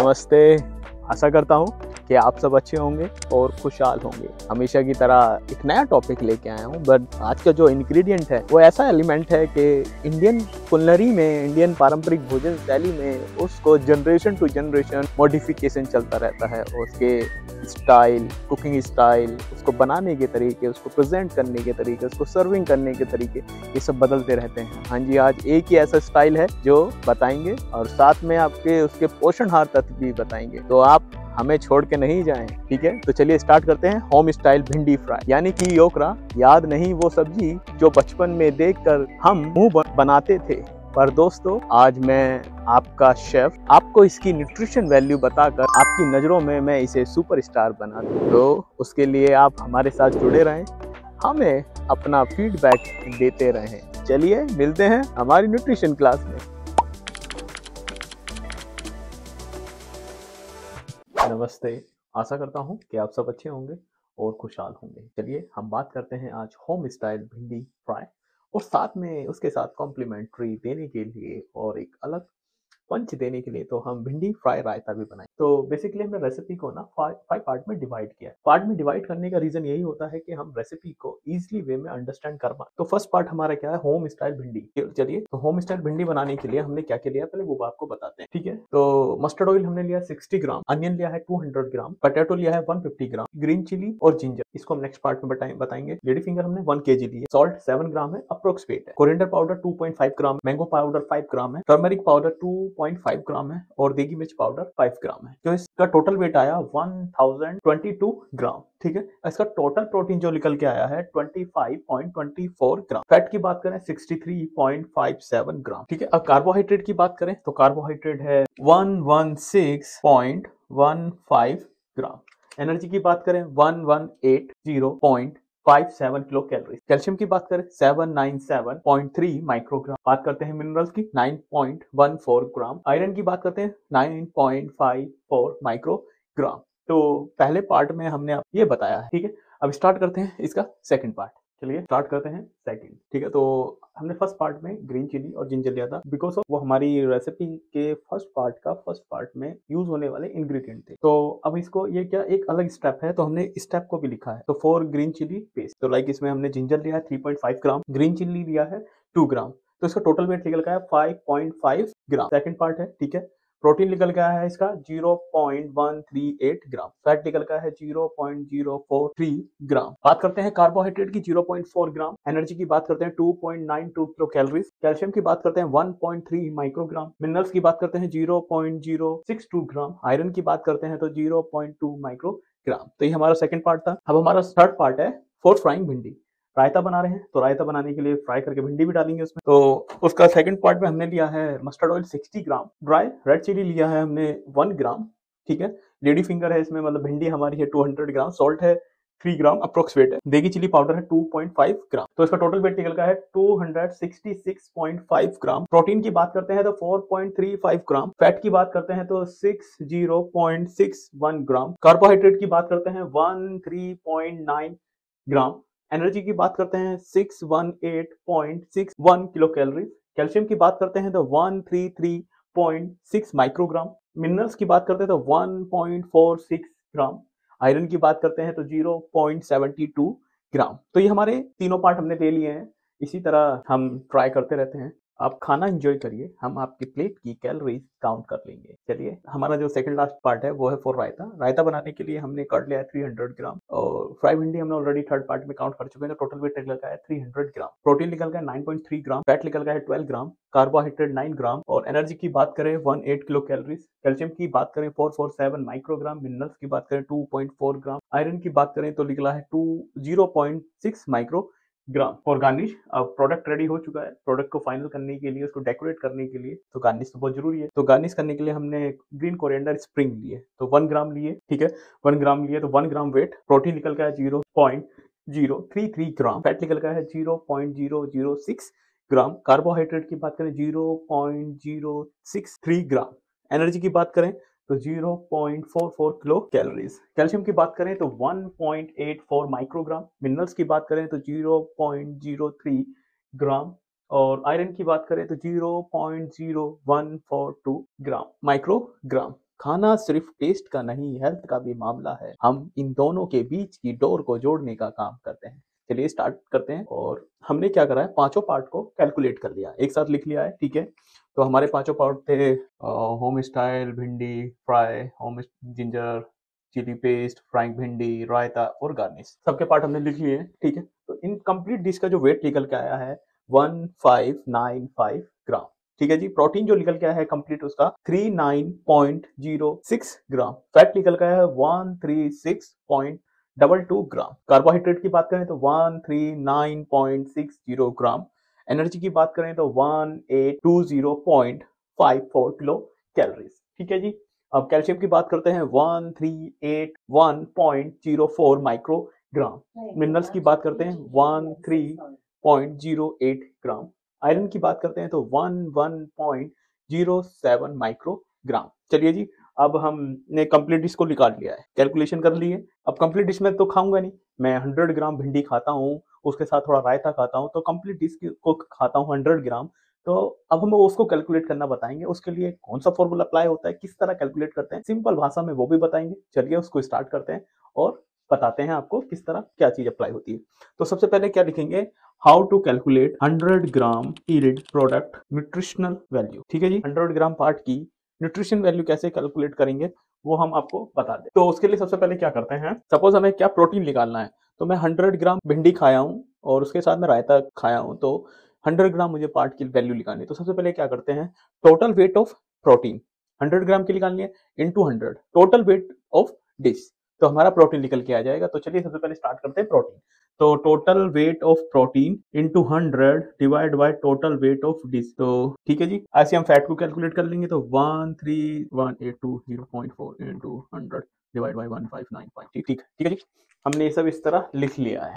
नमस्ते। आशा करता हूँ कि आप सब अच्छे होंगे और खुशहाल होंगे। हमेशा की तरह एक नया टॉपिक लेके आया हूँ, बट आज का जो इंग्रेडिएंट है वो ऐसा एलिमेंट है कि इंडियन कुलिनरी में, इंडियन पारंपरिक भोजन शैली में उसको जनरेशन टू जनरेशन मॉडिफिकेशन चलता रहता है। उसके स्टाइल, कुकिंग स्टाइल, उसको बनाने के तरीके, उसको प्रेजेंट करने के तरीके, उसको सर्विंग करने के तरीके, ये सब बदलते रहते हैं। हाँ जी, आज एक ही ऐसा स्टाइल है जो बताएंगे और साथ में आपके उसके पोषणहार तत्व भी बताएंगे, तो आप हमें छोड़ के नहीं जाएं। ठीक है, तो चलिए स्टार्ट करते हैं। होम स्टाइल भिंडी फ्राई यानी कि योकरा। याद नहीं वो सब्जी जो बचपन में देखकर हम मुंह बनाते थे। पर दोस्तों, आज मैं आपका शेफ आपको इसकी न्यूट्रिशन वैल्यू बताकर आपकी नज़रों में मैं इसे सुपरस्टार बना दूं। तो उसके लिए आप हमारे साथ जुड़े रहें, हमें अपना फीडबैक देते रहें। चलिए मिलते हैं हमारी न्यूट्रिशन क्लास में। नमस्ते। आशा करता हूँ कि आप सब अच्छे होंगे और खुशहाल होंगे। चलिए हम बात करते हैं आज होम स्टाइल भिंडी फ्राई, और साथ में उसके साथ कॉम्प्लीमेंट्री देने के लिए और एक अलग पंच देने के लिए तो हम भिंडी फ्राई रायता भी बनाए। तो बेसिकली हमने रेसिपी को ना 5 पार्ट में डिवाइड किया है। पार्ट में डिवाइड करने का रीजन यही होता है कि हम रेसिपी को इजीली वे में अंडरस्टैंड कर पाए। तो फर्स्ट पार्ट हमारा क्या है, होम स्टाइल भिंडी। चलिए, तो होम स्टाइल भिंडी बनाने के लिए हमने क्या क्या लिया पहले वो आपको बताते हैं। ठीक है, तो मस्टर्ड ऑयल हमने लिया 60 ग्राम, अनियन लिया है 200 ग्राम, पोटैटो लिया है 150 ग्राम, ग्रीन चिली और जिंजर, इसको हम नेक्स्ट पार्ट में बताएंगे। लेडी फिंगर हमने 1 kg ली है, सॉल्ट 7 ग्राम है अप्रोक्सीमेट है, कोरिएंडर पाउडर 2.5 ग्राम, मैंगो पाउडर 5 ग्राम है, टर्मरिक पाउडर 2.5 ग्राम है और देगी मिर्च पाउडर 5 ग्राम है। तो इसका टोटल वेट आया 1022 ग्राम। ठीक है, इसका टोटल प्रोटीन जो निकल के आया है 25.24 ग्राम। फैट की बात करें 63.57 ग्राम। ठीक है, अब कार्बोहाइड्रेट की बात करें तो कार्बोहाइड्रेट है 116.15 ग्राम। एनर्जी की बात करें 1180.57 किलो कैलोरी। कैल्शियम की बात करें 797.3 माइक्रोग्राम। बात करते हैं मिनरल्स की 9.14 ग्राम। आयरन की बात करते हैं 9.54 माइक्रोग्राम। तो पहले पार्ट में हमने ये बताया है। ठीक है, अब स्टार्ट करते हैं इसका सेकंड पार्ट। चलिए स्टार्ट करते हैं सेकंड। ठीक है, तो हमने फर्स्ट पार्ट में ग्रीन चिली और जिंजर लिया था बिकॉज ऑफ वो हमारी रेसिपी के फर्स्ट पार्ट में यूज होने वाले इंग्रेडिएंट थे। तो अब इसको ये क्या एक अलग स्टेप है, तो हमने स्टेप को भी लिखा है। तो 4 ग्रीन चिली पेस्ट, तो लाइक इसमें हमने जिंजर लिया है 3.5 ग्राम, ग्रीन चिली लिया है 2 ग्राम, तो इसका टोटल वेट निकल का है 5.5 ग्राम। सेकंड पार्ट है। ठीक है, प्रोटीन निकल गया है इसका 0.138 ग्राम, फैट निकल गया है 0.043 ग्राम। बात करते हैं कार्बोहाइड्रेट की 0.4 ग्राम, एनर्जी की बात करते हैं 2.92 किलो कैलोरीज, कैल्शियम की बात करते हैं 1.3 माइक्रोग्राम, मिनरल्स की बात करते हैं 0.062 ग्राम, आयरन की बात करते हैं तो 0.2 माइक्रोग्राम। तो ये हमारा सेकंड पार्ट था। अब हमारा थर्ड पार्ट है फॉर फ्राइंग भिंडी। रायता बना रहे हैं, तो रायता बनाने के लिए फ्राई करके भिंडी भी डालेंगे उसमें। तो उसका सेकंड पार्ट में हमने लिया है मस्टर्ड ऑयल 60 ग्राम, ड्राई रेड चिली लिया है हमने 1 ग्राम। ठीक है, लेडी फिंगर है इसमें, मतलब भिंडी हमारी है 200 ग्राम, सॉल्ट है 3 ग्राम अप्रोक्सीमेट है, देगी चिली पाउडर है 2.5 ग्राम। तो इसका टोटल वेट निकल का है 266.5 ग्राम। प्रोटीन की बात करते हैं तो 4.35 ग्राम, फैट की बात करते हैं तो 60.61 ग्राम, कार्बोहाइड्रेट की बात करते हैं 13.9 ग्राम, एनर्जी की बात करते हैं 618.61 किलो कैलोरी, कैल्शियम की बात करते हैं तो 133.6 माइक्रोग्राम, मिनरल्स की बात करते हैं तो 1.46 ग्राम, आयरन की बात करते हैं तो 0.72 ग्राम। तो ये हमारे तीनों पार्ट हमने ले लिए हैं। इसी तरह हम ट्राई करते रहते हैं। आप खाना एंजॉय करिए, हम आपकी प्लेट की कैलोरीज काउंट कर लेंगे। चलिए, हमारा जो सेकंड लास्ट पार्ट है वो है फॉर रायता। रायता बनाने के लिए हमने कर लिया है 300 ग्राम, और फ्राई भिंडी हमने ऑलरेडी थर्ड पार्ट में काउंट कर चुके हैं। तो टोटल वेट निकल गया है 300 ग्राम, प्रोटीन निकल गया 9.3 ग्राम, फैट निकल गया है 12 ग्राम, कार्बोहाइड्रेट 9 ग्राम, और एनर्जी की बात करें 18 किलो कैलोरीज, कैल्शियम की बात करें 447 माइक्रोग्राम, मिनरल्स की बात करें 2.4 ग्राम, आयरन की बात करें तो निकला है 0.6 माइक्रो ग्राम। और गार्निश, अब प्रोडक्ट रेडी हो चुका है। प्रोडक्ट को फाइनल करने के लिए, उसको डेकोरेट करने के लिए तो गार्निश तो बहुत जरूरी है। तो गार्निश करने के लिए हमने ग्रीन कोरिएंडर स्प्रिंग लिए, तो 1 ग्राम लिए। ठीक है, 1 ग्राम लिए तो 1 ग्राम वेट, प्रोटीन निकल गया है 0.033 ग्राम, फैट निकल गया है 0.006 ग्राम, कार्बोहाइड्रेट की बात करें 0.063 ग्राम, एनर्जी की बात करें तो 0.44 किलो कैलोरीज, कैल्शियम की बात करें तो 1.84 माइक्रोग्राम, मिनरल्स की बात करें तो 0.03 ग्राम, और आयरन की बात करें तो 0.0142 ग्राम माइक्रोग्राम। खाना सिर्फ टेस्ट का नहीं, हेल्थ का भी मामला है। हम इन दोनों के बीच की डोर को जोड़ने का काम करते हैं। चलिए स्टार्ट करते हैं। और हमने क्या करा है, पांचों पार्ट को कैलकुलेट कर लिया, एक साथ लिख लिया है, ठीक है। तो हमारे पांचों पार्ट थे home style bhindi fry, home ginger chili paste, frying bhindi, raita और गार्निश। सबके पार्ट हमने लिख लिए हैं, ठीक है। तो इन कंप्लीट डिश का जो वेट निकल के आया है 1595 ग्राम, ठीक है जी। प्रोटीन जो निकल के आया है कंप्लीट उसका 39.06 ग्राम। फैट निकल के आया है 136.22 ग्राम। कार्बोहाइड्रेट की बात करें तो 139.60 ग्राम। एनर्जी की बात करें तो 1820.54 किलो कैलोरीज, ठीक है जी। अब कैल्शियम की बात करते हैं 1381.04 माइक्रोग्राम। मिनरल्स की बात करते हैं 13.08 ग्राम। आयरन की बात करते हैं तो 11.07 माइक्रोग्राम। चलिए जी, अब हमने कंप्लीट डिश को निकाल लिया है, कैलकुलेशन कर ली है। अब कंप्लीट डिश में तो खाऊंगा नहीं, मैं 100 ग्राम भिंडी खाता हूँ, उसके साथ थोड़ा रायता खाता हूँ, तो कंप्लीट डिश को खाता हूँ 100 ग्राम। तो अब हम उसको कैलकुलेट करना बताएंगे, उसके लिए कौन सा फॉर्मूला अप्लाई होता है, किस तरह कैलकुलेट करते हैं, सिंपल भाषा में वो भी बताएंगे। चलिए उसको स्टार्ट करते हैं और बताते हैं आपको किस तरह क्या चीज अप्लाई होती है। तो सबसे पहले क्या लिखेंगे, how to calculate 100 gram yield product nutritional value, ठीक है जी। 100 ग्राम पार्ट की न्यूट्रिशन वैल्यू कैसे कैलकुलेट करेंगे वो हम आपको बता दें। तो उसके लिए सबसे पहले क्या करते हैं, सपोज हमें क्या प्रोटीन निकालना है, तो मैं 100 ग्राम भिंडी खाया हूँ और उसके साथ में रायता खाया हूँ, तो 100 ग्राम मुझे पार्ट की वैल्यू निकालनी है। तो सबसे पहले क्या करते हैं, टोटल वेट ऑफ प्रोटीन 100 ग्राम की निकालनी है into 100 total weight of dish, तो हमारा प्रोटीन निकल के आ जाएगा। तो चलिए सबसे पहले स्टार्ट करते हैं प्रोटीन। तो total weight of protein into 100 divide by total weight of dish, तो ठीक है जी। ऐसे हम फैट को कैलकुलेट कर लेंगे, तो 13182.04 इंटू 100 डिवाइड बाय 1595, ठीक है जी। हमने ये सब इस तरह लिख लिया है।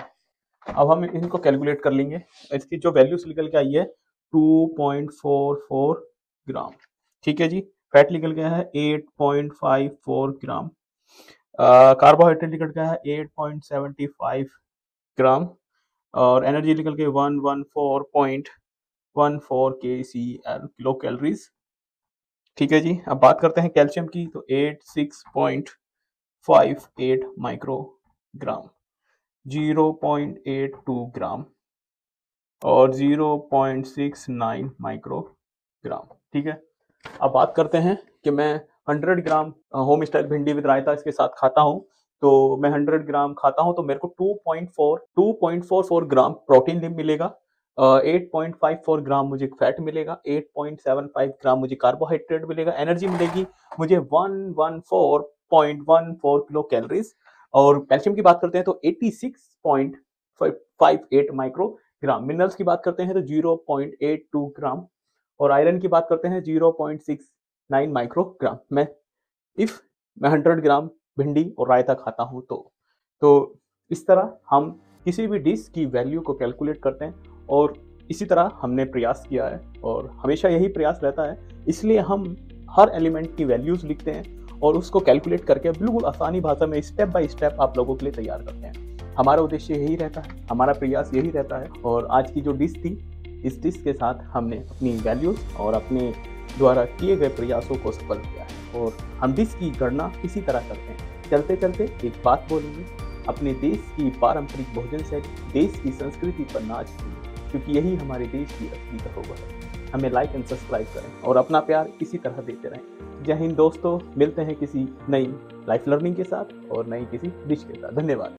अब हम इनको कैलकुलेट कर लेंगे। इसकी जो वैल्यूज निकल के आई है 2.44 ग्राम, ठीक है जी। फैट निकल गया है 8.54 ग्राम। कार्बोहाइड्रेट निकल गया है 8.75 ग्राम। और एनर्जी निकल के 114.14 KCl किलो कैलोरीज, ठीक है जी। अब बात करते हैं कैल्शियम की, तो 86.58 माइक्रोग्राम, 0.82 ग्राम और 0.69 माइक्रोग्राम, ठीक है। अब बात करते हैं कि मैं 100 ग्राम होम स्टाइल भिंडी विद रायता इसके साथ खाता हूं, तो मैं 100 ग्राम खाता हूं तो मेरे को 2.44 ग्राम प्रोटीन मिलेगा, 8.54 ग्राम मुझे फैट मिलेगा, 8.75 ग्राम मुझे कार्बोहाइड्रेट मिलेगा, एनर्जी मिलेगी मुझे 114.14 किलो कैलोरीज। और कैल्शियम की बात करते हैं तो 86.58 माइक्रोग्राम। मिनरल्स की बात करते हैं तो 0.82 ग्राम। और आयरन की बात करते हैं 0.69 माइक्रोग्राम। मैं 100 ग्राम भिंडी और रायता खाता हूं तो इस तरह हम किसी भी डिश की वैल्यू को कैलकुलेट करते हैं, और इसी तरह हमने प्रयास किया है और हमेशा यही प्रयास रहता है। इसलिए हम हर एलिमेंट की वैल्यूज लिखते हैं और उसको कैलकुलेट करके बिल्कुल आसानी भाषा में स्टेप बाय स्टेप आप लोगों के लिए तैयार करते हैं। हमारा उद्देश्य यही रहता है, हमारा प्रयास यही रहता है। और आज की जो डिश थी, इस डिश के साथ हमने अपनी वैल्यूज और अपने द्वारा किए गए प्रयासों को सफल किया है। और हम डिश की गणना इसी तरह करते हैं। चलते चलते एक बात बोलेंगे, अपने देश की पारंपरिक भोजन शैली, देश की संस्कृति पर नाच कीजिए, क्योंकि यही हमारे देश की असली धरोहर है। हमें लाइक एंड सब्सक्राइब करें और अपना प्यार इसी तरह देते रहें। जय हिंद दोस्तों, मिलते हैं किसी नई लाइफ लर्निंग के साथ और नई किसी डिश के साथ। धन्यवाद।